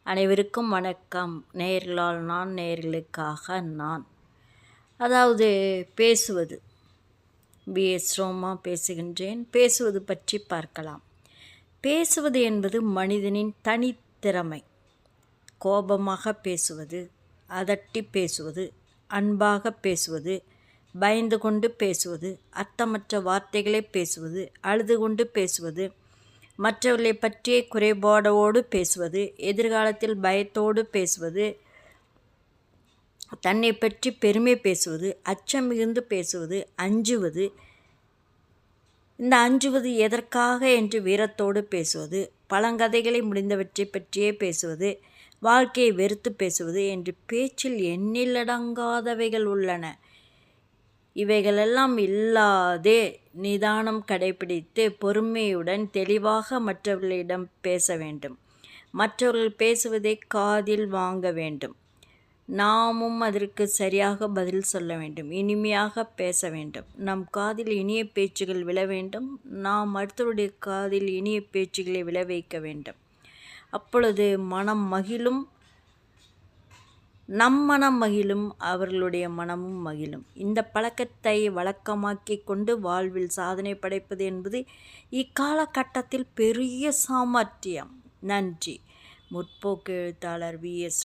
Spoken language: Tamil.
அனைவருக்கும் வணக்கம். நேயர்களால் நான், நேயர்களுக்காக நான். அதாவது பேசுவது. பிஎஸ் ரோமா பேசுகின்றேன். பேசுவது பற்றி பார்க்கலாம். பேசுவது என்பது மனிதனின் தனித்திறமை. கோபமாக பேசுவது, அதட்டி பேசுவது, அன்பாக பேசுவது, பயந்து கொண்டு பேசுவது, அர்த்தமற்ற வார்த்தைகளை பேசுவது, அழுது கொண்டு பேசுவது, மற்றவர்களை பற்றிய குறைபாடோடு பேசுவது, எதிர்காலத்தில் பயத்தோடு பேசுவது, தன்னை பற்றி பெருமை பேசுவது, அச்சம் மிகுந்து பேசுவது, அஞ்சுவது. இந்த அஞ்சுவது எதற்காக என்று வீரத்தோடு பேசுவது, பழங்கதைகளை முடிந்தவற்றை பற்றியே பேசுவது, வாழ்க்கையை வெறுத்து பேசுவது என்று பேச்சில் எண்ணிலடங்காதவைகள் உள்ளன. இவைகளெல்லாம் இல்லாதே நிதானம் கடைபிடித்து பொறுமையுடன் தெளிவாக மற்றவர்களிடம் பேச வேண்டும். மற்றவர்கள் பேசுவதை காதில் வாங்க வேண்டும். நாமும் அதற்கு சரியாக பதில் சொல்ல வேண்டும். இனிமையாக பேச வேண்டும். நம் காதில் இனிய பேச்சுகள் விழ வேண்டும். நாம் அடுத்தவருடைய காதில் இனிய பேச்சுகளை விழ வைக்க வேண்டும். அப்பொழுது மனம் மகிழும். நம் மனம் மகிழும், அவர்களுடைய மனமும் மகிழும். இந்த பழக்கத்தை வழக்கமாக்கி கொண்டு வாழ்வில் சாதனை படைப்பது என்பது இக்காலகட்டத்தில் பெரிய சாமர்த்தியம். நன்றி. முற்போக்கு எழுத்தாளர் வி.எஸ்.